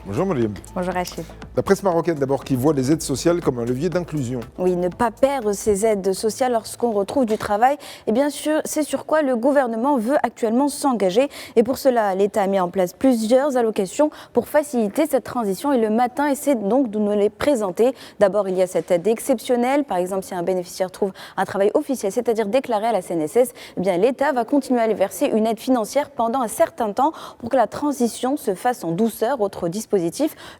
Bonjour Mariam. Bonjour Rachid. La presse marocaine d'abord qui voit les aides sociales comme un levier d'inclusion. Oui, ne pas perdre ces aides sociales lorsqu'on retrouve du travail, et bien sûr, c'est sur quoi le gouvernement veut actuellement s'engager. Et pour cela, l'État a mis en place plusieurs allocations pour faciliter cette transition. Et le matin essaie donc de nous les présenter. D'abord, il y a cette aide exceptionnelle. Par exemple, si un bénéficiaire trouve un travail officiel, c'est-à-dire déclaré à la CNSS, eh bien l'État va continuer à lui verser une aide financière pendant un certain temps pour que la transition se fasse en douceur. Autre dispositif,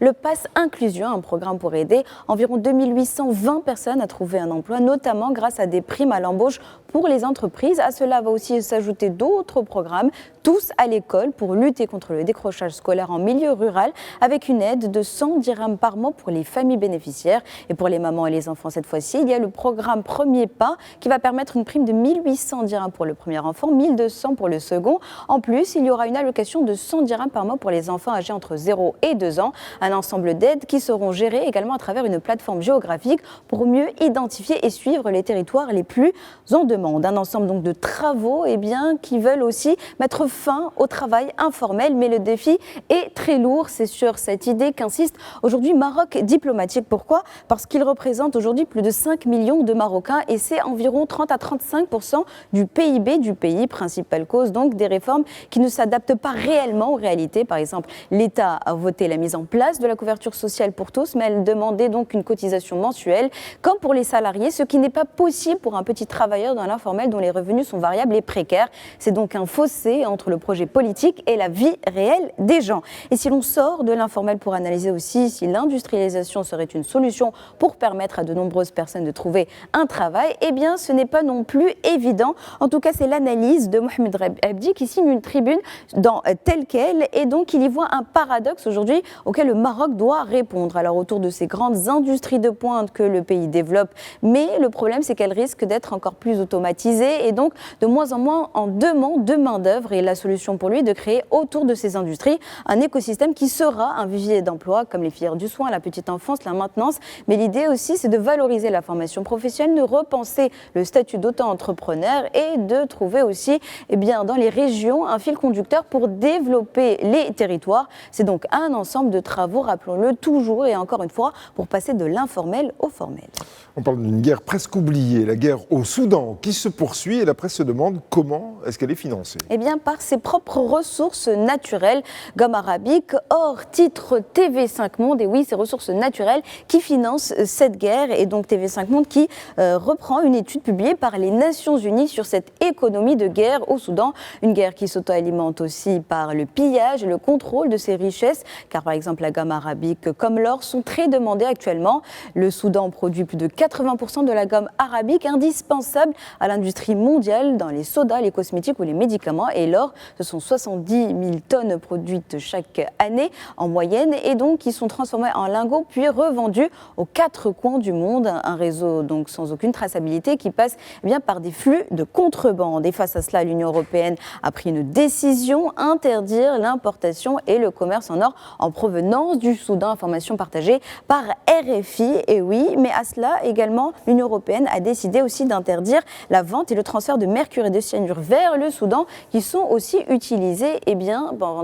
le Pass Inclusion, un programme pour aider environ 2820 personnes à trouver un emploi, notamment grâce à des primes à l'embauche pour les entreprises. À cela va aussi s'ajouter d'autres programmes, tous à l'école, pour lutter contre le décrochage scolaire en milieu rural, avec une aide de 100 dirhams par mois pour les familles bénéficiaires. Et pour les mamans et les enfants, cette fois-ci, il y a le programme Premier Pas qui va permettre une prime de 1800 dirhams pour le premier enfant, 1200 pour le second. En plus, il y aura une allocation de 100 dirhams par mois pour les enfants âgés entre 0 et 2 ans. Un ensemble d'aides qui seront gérées également à travers une plateforme géographique pour mieux identifier et suivre les territoires les plus en demande. Un ensemble donc de travaux qui veulent aussi mettre fin au travail informel. Mais le défi est très lourd. C'est sur cette idée qu'insiste aujourd'hui Maroc Diplomatique. Pourquoi ? Parce qu'il représente aujourd'hui plus de 5 millions de Marocains et c'est environ 30 à 35% du PIB du pays. Principale cause donc des réformes qui ne s'adaptent pas réellement aux réalités. Par exemple, l'État a voté la mise en place de la couverture sociale pour tous, mais elle demandait donc une cotisation mensuelle, comme pour les salariés, ce qui n'est pas possible pour un petit travailleur dans l'informel dont les revenus sont variables et précaires. C'est donc un fossé entre le projet politique et la vie réelle des gens. Et si l'on sort de l'informel pour analyser aussi si l'industrialisation serait une solution pour permettre à de nombreuses personnes de trouver un travail, eh bien ce n'est pas non plus évident. En tout cas, c'est l'analyse de Mohamed Abdi qui signe une tribune dans Tel Quel, et donc il y voit un paradoxe aujourd'hui auquel le Maroc doit répondre. Alors autour de ces grandes industries de pointe que le pays développe, mais le problème c'est qu'elles risquent d'être encore plus automatisées et donc de moins en moins en demande de main-d'œuvre. Et la solution pour lui est de créer autour de ces industries un écosystème qui sera un vivier d'emploi comme les filières du soin, la petite enfance, la maintenance. Mais l'idée aussi c'est de valoriser la formation professionnelle, de repenser le statut d'auto-entrepreneur et de trouver aussi dans les régions un fil conducteur pour développer les territoires. C'est donc un ensemble de travaux, rappelons-le toujours et encore une fois, pour passer de l'informel au formel. On parle d'une guerre presque oubliée, la guerre au Soudan, qui se poursuit et la presse se demande comment est-ce qu'elle est financée. Eh bien, par ses propres ressources naturelles, gomme arabique, or, titre TV5 Monde, et oui, ces ressources naturelles qui financent cette guerre. Et donc TV5 Monde qui reprend une étude publiée par les Nations Unies sur cette économie de guerre au Soudan. Une guerre qui s'auto-alimente aussi par le pillage et le contrôle de ses richesses, car par exemple la gomme arabique comme l'or sont très demandées actuellement. Le Soudan produit plus de 80% de la gomme arabique indispensable à l'industrie mondiale dans les sodas, les cosmétiques ou les médicaments. Et l'or, ce sont 70 000 tonnes produites chaque année en moyenne et donc qui sont transformées en lingots puis revendus aux 4 coins du monde. Un réseau donc sans aucune traçabilité qui passe par des flux de contrebande. Et face à cela, l'Union européenne a pris une décision, interdire l'importation et le commerce en or en provenance du Soudan. Information partagée par RFI. Et oui, mais à cela également, l'Union européenne a décidé aussi d'interdire la vente et le transfert de mercure et de cyanure vers le Soudan, qui sont aussi utilisés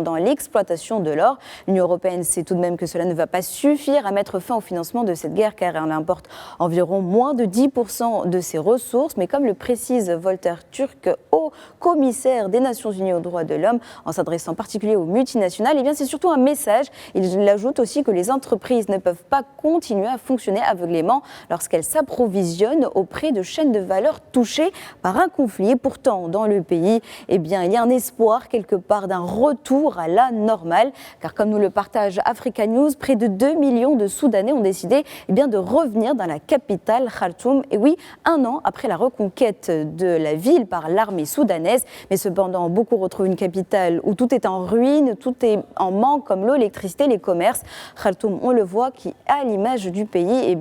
dans l'exploitation de l'or. L'Union européenne sait tout de même que cela ne va pas suffire à mettre fin au financement de cette guerre, car elle importe environ moins de 10% de ses ressources. Mais comme le précise Volker Türk, haut commissaire des Nations Unies aux droits de l'homme, en s'adressant en particulier aux multinationales, c'est surtout un message. Il ajoute aussi que les entreprises ne peuvent pas continuer à fonctionner aveuglément lorsqu'elles s'approvisionnent auprès de chaînes de valeur touchées par un conflit. Et pourtant, dans le pays, il y a un espoir quelque part d'un retour à la normale, car comme nous le partage Africa News, près de 2 millions de Soudanais ont décidé de revenir dans la capitale Khartoum. Et oui, 1 an après la reconquête de la ville par l'armée soudanaise. Mais cependant, beaucoup retrouvent une capitale où tout est en ruine, tout est en manque, comme l'eau, l'électricité, les commerces. Khartoum, on le voit, qui à l'image du pays,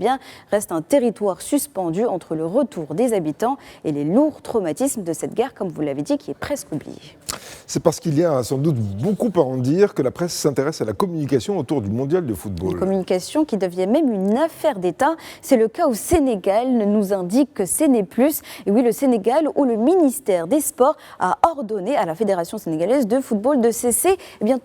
reste un territoire suspendu entre le retour des habitants et les lourds traumatismes de cette guerre, comme vous l'avez dit, qui est presque oubliée. C'est parce qu'il y a sans doute beaucoup à en dire que la presse s'intéresse à la communication autour du mondial de football. Une communication qui devient même une affaire d'État. C'est le cas au Sénégal, nous indique que ce n'est plus. Et oui, le Sénégal, où le ministère des Sports a ordonné à la Fédération sénégalaise de football de cesser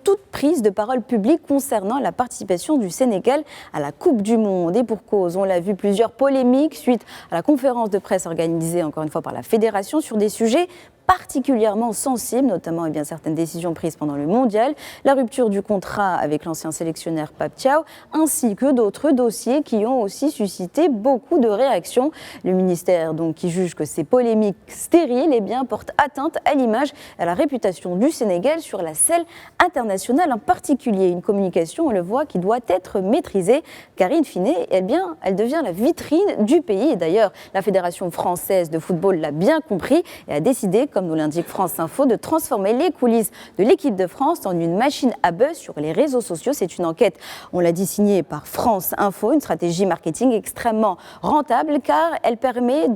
toute prise de parole publique concernant la participation du Sénégal à la Coupe du Monde. Et pour cause, on l'a vu, plusieurs polémiques suite à la conférence de presse organisée encore une fois par la Fédération sur des sujets particulièrement sensibles, notamment certaines décisions prises pendant le mondial, la rupture du contrat avec l'ancien sélectionneur Pape Thiaw, ainsi que d'autres dossiers qui ont aussi suscité beaucoup de réactions. Le ministère qui juge que ces polémiques stériles portent atteinte à l'image et à la réputation du Sénégal sur la scène internationale en particulier. Une communication, on le voit, qui doit être maîtrisée car in fine, elle devient la vitrine du pays. Et d'ailleurs, la Fédération française de football l'a bien compris et a décidé, comme nous l'indique France Info, de transformer les coulisses de l'équipe de France en une machine à buzz sur les réseaux sociaux. C'est une enquête, on l'a dit, signée par France Info, une stratégie marketing extrêmement rentable car elle permet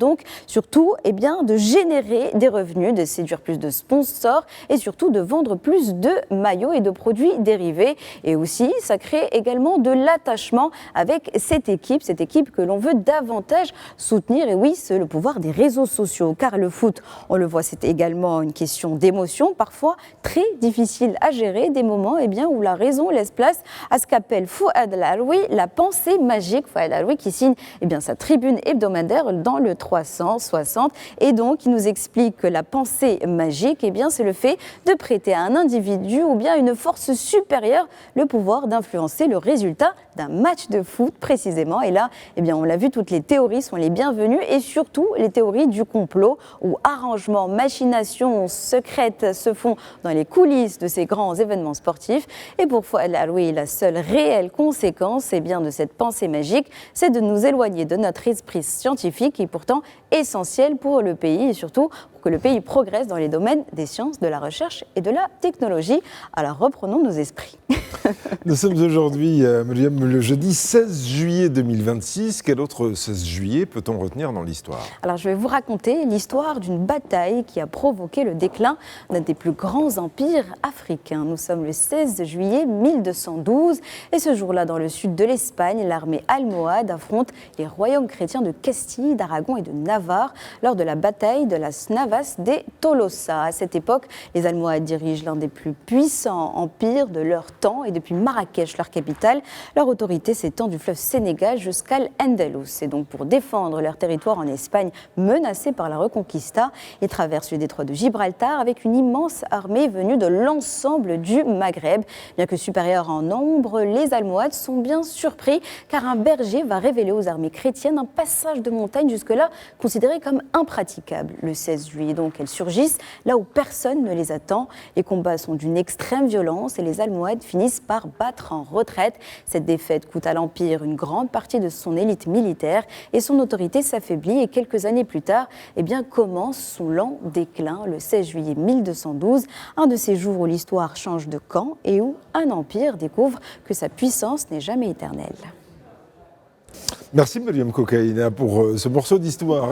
surtout de générer des revenus, de séduire plus de sponsors et surtout de vendre plus de maillots et de produits dérivés. Et aussi, ça crée également de l'attachement avec cette équipe que l'on veut davantage soutenir. Et oui, c'est le pouvoir des réseaux sociaux car le foot, on le voit, c'est également une question d'émotion, parfois très difficile à gérer, des moments où la raison laisse place à ce qu'appelle Fouad El Aroui la pensée magique. Fouad El Aroui qui signe sa tribune hebdomadaire dans le 360 et qui nous explique que la pensée magique, c'est le fait de prêter à un individu ou bien une force supérieure le pouvoir d'influencer le résultat d'un match de foot précisément. Et là, on l'a vu, toutes les théories sont les bienvenues et surtout les théories du complot où arrangements, machinations secrètes se font dans les coulisses de ces grands événements sportifs. Et pour Fouad El Aroui, la seule réelle conséquence de cette pensée magique, c'est de nous éloigner de notre esprit scientifique qui est pourtant essentiel pour le pays et surtout pour que le pays progresse dans les domaines des sciences, de la recherche et de la technologie. Alors reprenons nos esprits. Nous sommes aujourd'hui, le jeudi 16 juillet 2026. Quel autre 16 juillet peut-on retenir dans l'histoire ? Alors je vais vous raconter l'histoire d'une bataille qui a provoqué le déclin d'un des plus grands empires africains. Nous sommes le 16 juillet 1212 et ce jour-là, dans le sud de l'Espagne, l'armée almohade affronte les royaumes chrétiens de Castille, d'Aragon et de Navarre lors de la bataille de las Navas de Tolosa. À cette époque, les Almohades dirigent l'un des plus puissants empires de leur temps et depuis Marrakech, leur capitale, leur autorité s'étend du fleuve Sénégal jusqu'à l'Andalous. Et donc pour défendre leur territoire en Espagne menacé par la Reconquista, ils traversent le détroit de Gibraltar avec une immense armée venue de l'ensemble du Maghreb. Bien que supérieurs en nombre, les Almohades sont bien surpris car un berger va révéler aux armées chrétiennes un passage de montagne jusque-là considéré comme impraticable. Le 16 juillet, donc, elles surgissent là où personne ne les attend. Les combats sont d'une extrême violence et les Almohades finissent par battre en retraite. Cette défaite coûte à l'Empire une grande partie de son élite militaire et son autorité s'affaiblit. Et quelques années plus tard, commence son lent déclin, le 16 juillet 1212, un de ces jours où l'histoire change de camp et où un empire découvre que sa puissance n'est jamais éternelle. Merci Myriam Kokaïna pour ce morceau d'histoire.